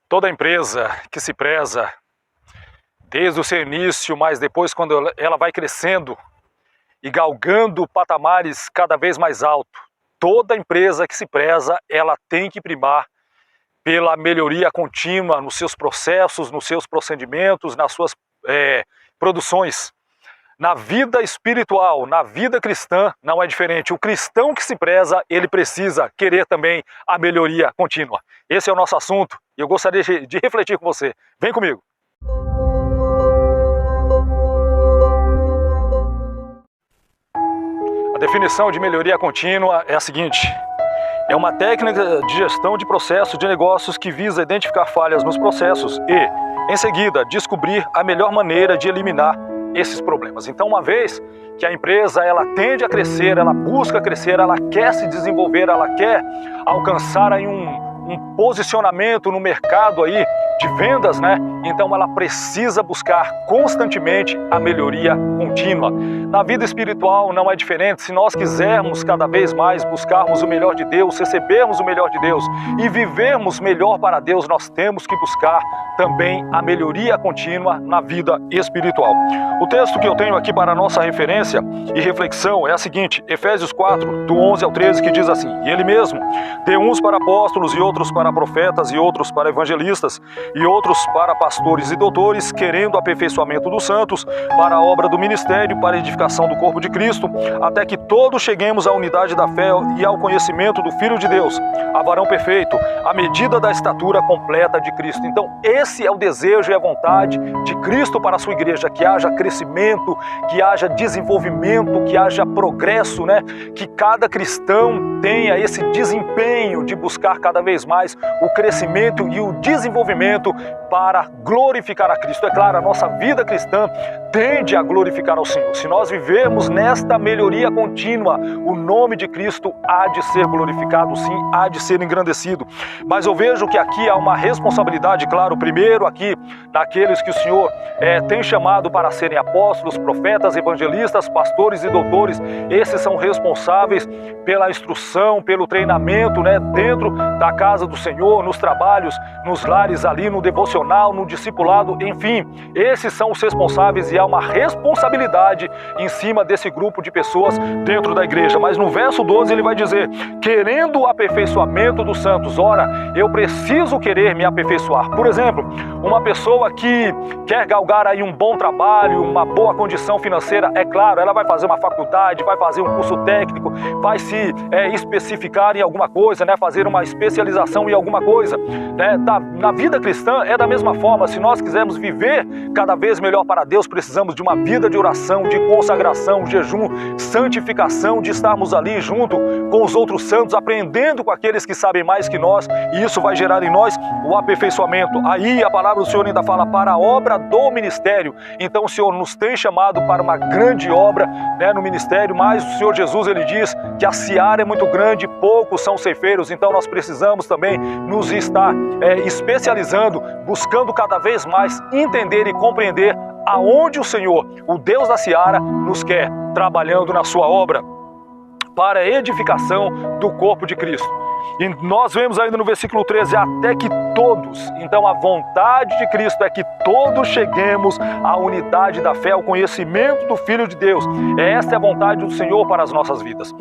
Toda empresa que se preza desde o seu início, mas depois quando ela vai crescendo e galgando patamares cada vez mais altos, toda empresa que se preza, ela tem que primar pela melhoria contínua nos seus processos, nos seus procedimentos, nas suas produções. Na vida espiritual, na vida cristã, não é diferente. O cristão que se preza, ele precisa querer também a melhoria contínua. Esse é o nosso assunto e eu gostaria de refletir com você. Vem comigo. A definição de melhoria contínua é a seguinte: é uma técnica de gestão de processos de negócios que visa identificar falhas nos processos e, em seguida, descobrir a melhor maneira de eliminar esses problemas. Então, uma vez que a empresa ela tende a crescer, ela busca crescer, ela quer se desenvolver, ela quer alcançar aí um posicionamento no mercado aí de vendas, né? Então ela precisa buscar constantemente a melhoria contínua. Na vida espiritual não é diferente. Se nós quisermos cada vez mais buscarmos o melhor de Deus, recebermos o melhor de Deus e vivermos melhor para Deus, nós temos que buscar também a melhoria contínua na vida espiritual. O texto que eu tenho aqui para nossa referência e reflexão é a seguinte: Efésios 4, do 11 ao 13, que diz assim: E ele mesmo deu uns para apóstolos e outros para profetas e outros para evangelistas e outros para pastores e doutores, querendo o aperfeiçoamento dos santos, para a obra do ministério, para a edificação do corpo de Cristo, até que todos cheguemos à unidade da fé e ao conhecimento do Filho de Deus, a varão perfeito, à medida da estatura completa de Cristo. Então esse é o desejo e a vontade de Cristo para a sua igreja, que haja crescimento, que haja desenvolvimento, que haja progresso, né? Que cada cristão tenha esse desempenho de buscar cada vez mais o crescimento e o desenvolvimento para glorificar a Cristo. É claro, a nossa vida cristã tende a glorificar ao Senhor. Se nós vivermos nesta melhoria contínua, o nome de Cristo há de ser glorificado, sim, há de ser engrandecido. Mas eu vejo que aqui há uma responsabilidade, claro, primeiro aqui, daqueles que o Senhor tem chamado para serem apóstolos, profetas, evangelistas, pastores e doutores. Esses são responsáveis pela instrução, pelo treinamento, né, dentro da casa do Senhor, nos trabalhos, nos lares ali, no devocional, no discipulado, enfim. Esses são os responsáveis e há uma responsabilidade em cima desse grupo de pessoas dentro da igreja. Mas no verso 12 ele vai dizer: querendo o aperfeiçoamento dos santos. Ora, eu preciso querer me aperfeiçoar. Por exemplo, uma pessoa que quer galgar aí um bom trabalho, uma boa condição financeira, é claro, ela vai fazer uma faculdade, vai fazer um curso técnico, vai se especificar em alguma coisa, né? Fazer uma especialização em alguma coisa, né? Na vida cristã é da mesma forma. Se nós quisermos viver cada vez melhor para Deus, precisamos de uma vida de oração, de consagração, jejum, santificação, de estarmos ali junto com os outros santos, aprendendo com aqueles que sabem mais que nós, e isso vai gerar em nós o aperfeiçoamento. Aí a palavra do Senhor ainda fala para a obra do ministério. Então o Senhor nos tem chamado para uma grande obra, né, no ministério, mas o Senhor Jesus, ele diz que a seara é muito grande, poucos são ceifeiros. Então nós precisamos também nos estar especializando, buscando cada vez mais entender e compreender aonde o Senhor, o Deus da seara, nos quer trabalhando na sua obra para a edificação do corpo de Cristo. E nós vemos ainda no versículo 13, até que todos. Então a vontade de Cristo é que todos cheguemos à unidade da fé, ao conhecimento do Filho de Deus. Esta é a vontade do Senhor para as nossas vidas.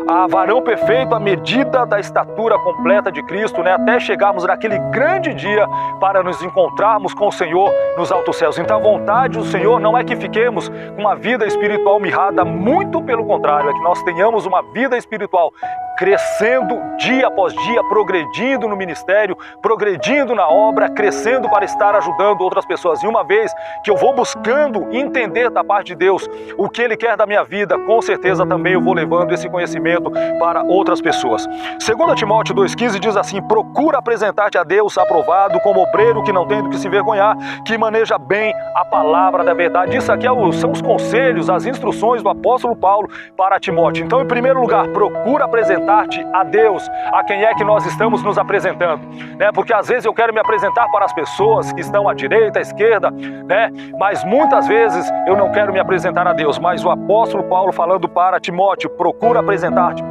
A varão perfeito à medida da estatura completa de Cristo, né? Até chegarmos naquele grande dia para nos encontrarmos com o Senhor nos altos céus. Então a vontade do Senhor não é que fiquemos com uma vida espiritual mirrada, muito pelo contrário, é que nós tenhamos uma vida espiritual crescendo dia após dia, progredindo no ministério, progredindo na obra, crescendo para estar ajudando outras pessoas. E uma vez que eu vou buscando entender da parte de Deus o que Ele quer da minha vida, com certeza também eu vou levando esse conhecimento para outras pessoas. 2 Timóteo 2,15 diz assim: procura apresentar-te a Deus aprovado, como obreiro que não tem do que se vergonhar, que maneja bem a palavra da verdade. Isso aqui são os conselhos, as instruções do apóstolo Paulo para Timóteo. Então, em primeiro lugar, procura apresentar-te a Deus. A quem é que nós estamos nos apresentando, né? Porque às vezes eu quero me apresentar para as pessoas que estão à direita, à esquerda, né? Mas muitas vezes eu não quero me apresentar a Deus. Mas o apóstolo Paulo, falando para Timóteo, procura apresentar-te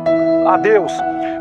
a Deus,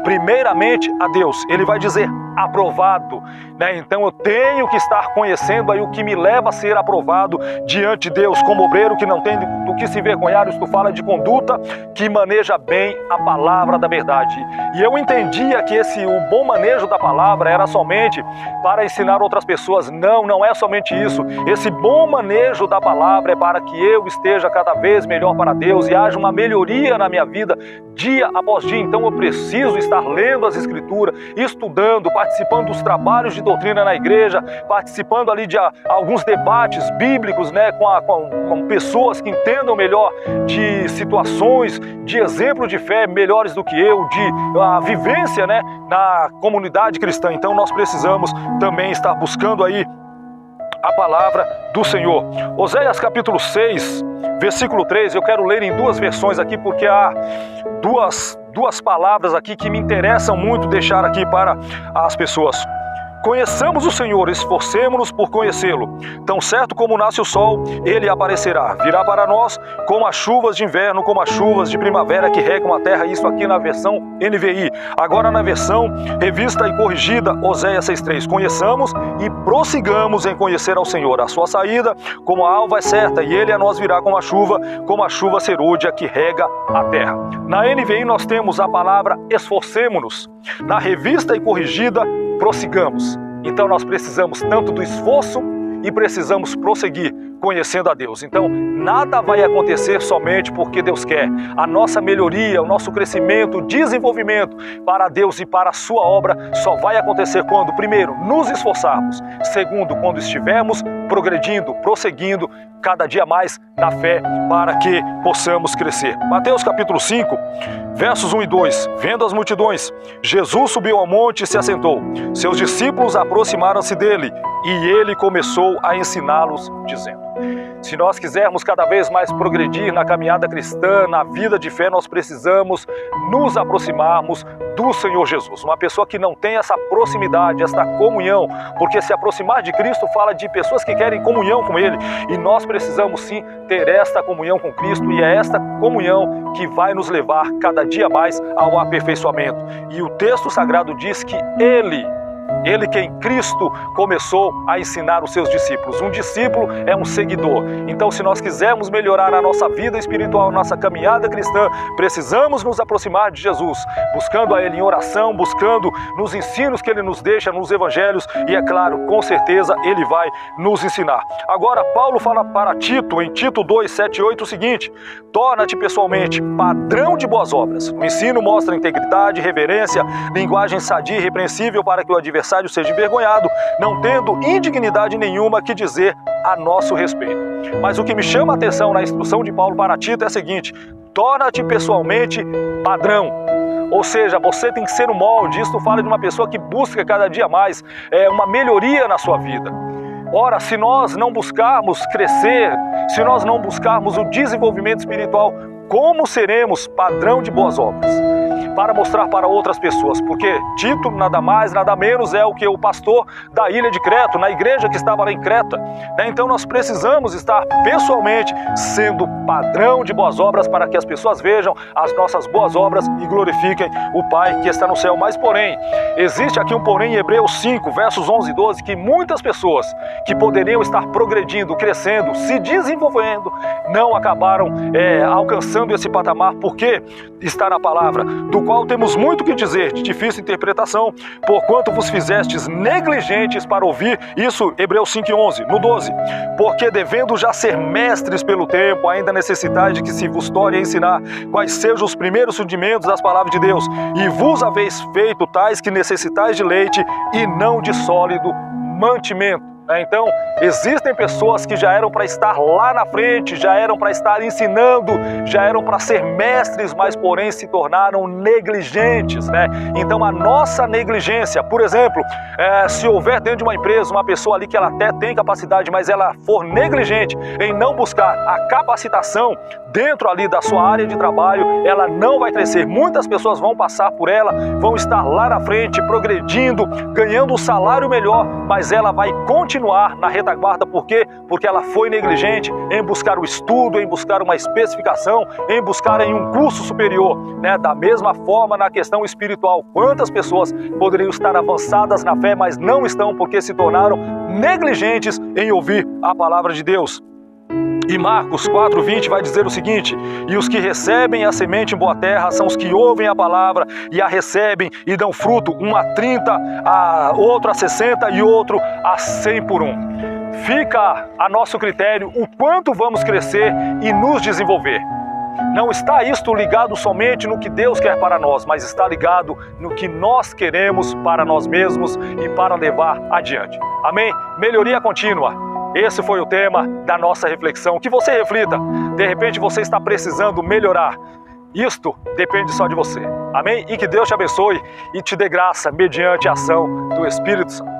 primeiramente a Deus. Ele vai dizer aprovado, né? Então eu tenho que estar conhecendo aí o que me leva a ser aprovado diante de Deus, como obreiro que não tem do que se envergonhar. Isto fala de conduta que maneja bem a palavra da verdade. E eu entendia que o bom manejo da palavra era somente para ensinar outras pessoas. Não é somente isso. Esse bom manejo da palavra é para que eu esteja cada vez melhor para Deus e haja uma melhoria na minha vida dia após dia. Então eu preciso estar lendo as Escrituras, estudando, participando dos trabalhos de doutrina na igreja, participando ali de alguns debates bíblicos, né, com pessoas que entendam melhor de situações, de exemplo de fé melhores do que eu, de a vivência, né, na comunidade cristã. Então nós precisamos também estar buscando aí a palavra do Senhor. Oséias capítulo 6, versículo 3, eu quero ler em duas versões aqui, porque há duas palavras aqui que me interessam muito deixar aqui para as pessoas. Conheçamos o Senhor, esforcemo-nos por conhecê-lo. Tão certo como nasce o sol, ele aparecerá. Virá para nós como as chuvas de inverno, como as chuvas de primavera que regam a terra. Isso aqui na versão NVI. Agora na versão revista e corrigida, Oséias 6,3. Conheçamos e prossigamos em conhecer ao Senhor. A sua saída como a alva é certa, e ele a nós virá como a chuva serúdia que rega a terra. Na NVI nós temos a palavra esforcemo-nos. Na revista e corrigida, prossigamos. Então nós precisamos tanto do esforço e precisamos prosseguir conhecendo a Deus. Então nada vai acontecer somente porque Deus quer. A nossa melhoria, o nosso crescimento, o desenvolvimento para Deus e para a sua obra só vai acontecer quando, primeiro, nos esforçarmos. Segundo, quando estivermos progredindo, prosseguindo cada dia mais na fé para que possamos crescer. Mateus capítulo 5, versos 1 e 2. Vendo as multidões, Jesus subiu ao monte e se assentou. Seus discípulos aproximaram-se dele e ele começou a ensiná-los, dizendo: se nós quisermos cada vez mais progredir na caminhada cristã, na vida de fé, nós precisamos nos aproximarmos do Senhor Jesus. Uma pessoa que não tem essa proximidade, essa comunhão, porque se aproximar de Cristo fala de pessoas que querem comunhão com Ele, e nós precisamos sim ter esta comunhão com Cristo, e é esta comunhão que vai nos levar cada dia mais ao aperfeiçoamento. E o texto sagrado diz que Ele que em Cristo começou a ensinar os seus discípulos. Um discípulo é um seguidor. Então, se nós quisermos melhorar a nossa vida espiritual, nossa caminhada cristã, precisamos nos aproximar de Jesus, buscando a Ele em oração, buscando nos ensinos que Ele nos deixa nos evangelhos, e é claro, com certeza, Ele vai nos ensinar. Agora, Paulo fala para Tito, em Tito 2, 7 e 8, o seguinte: torna-te pessoalmente padrão de boas obras. O ensino mostra integridade, reverência, linguagem sadia e repreensível para que o adversário seja envergonhado, não tendo indignidade nenhuma que dizer a nosso respeito. Mas o que me chama a atenção na instrução de Paulo para Tito é a seguinte: torna-te pessoalmente padrão. Ou seja, você tem que ser um molde. Isso fala de uma pessoa que busca cada dia mais uma melhoria na sua vida. Ora, se nós não buscarmos crescer, se nós não buscarmos o desenvolvimento espiritual, como seremos padrão de boas obras? Para mostrar para outras pessoas, porque Tito nada mais, nada menos é o que o pastor da ilha de Creta, na igreja que estava lá em Creta, né? Então nós precisamos estar pessoalmente sendo padrão de boas obras para que as pessoas vejam as nossas boas obras e glorifiquem o Pai que está no céu. Mas porém, existe aqui um porém em Hebreus 5, versos 11 e 12, que muitas pessoas que poderiam estar progredindo, crescendo, se desenvolvendo, não acabaram alcançando esse patamar, porque está na palavra, do qual temos muito que dizer, de difícil interpretação, porquanto vos fizestes negligentes para ouvir. Isso, Hebreus 5:11. No 12, porque devendo já ser mestres pelo tempo, ainda necessitais de que se vos torne a ensinar quais sejam os primeiros rudimentos das palavras de Deus, e vos haveis feito tais que necessitais de leite e não de sólido mantimento. Então, existem pessoas que já eram para estar lá na frente, já eram para estar ensinando, já eram para ser mestres, mas porém se tornaram negligentes, né? Então, a nossa negligência, por exemplo, se houver dentro de uma empresa uma pessoa ali que ela até tem capacidade, mas ela for negligente em não buscar a capacitação dentro ali da sua área de trabalho, ela não vai crescer. Muitas pessoas vão passar por ela, vão estar lá na frente, progredindo, ganhando um salário melhor, mas ela vai continuar na retaguarda retaguarda. Por quê? Porque ela foi negligente em buscar o estudo, em buscar uma especificação, em buscar em um curso superior, né? Da mesma forma na questão espiritual, quantas pessoas poderiam estar avançadas na fé, mas não estão porque se tornaram negligentes em ouvir a palavra de Deus. E Marcos 4:20 vai dizer o seguinte: e os que recebem a semente em boa terra são os que ouvem a palavra e a recebem e dão fruto, um a 30, outro a 60 e outro a 100 por um. Fica a nosso critério o quanto vamos crescer e nos desenvolver. Não está isto ligado somente no que Deus quer para nós, mas está ligado no que nós queremos para nós mesmos e para levar adiante. Amém? Melhoria contínua. Esse foi o tema da nossa reflexão. Que você reflita. De repente você está precisando melhorar. Isto depende só de você. Amém? E que Deus te abençoe e te dê graça mediante a ação do Espírito Santo.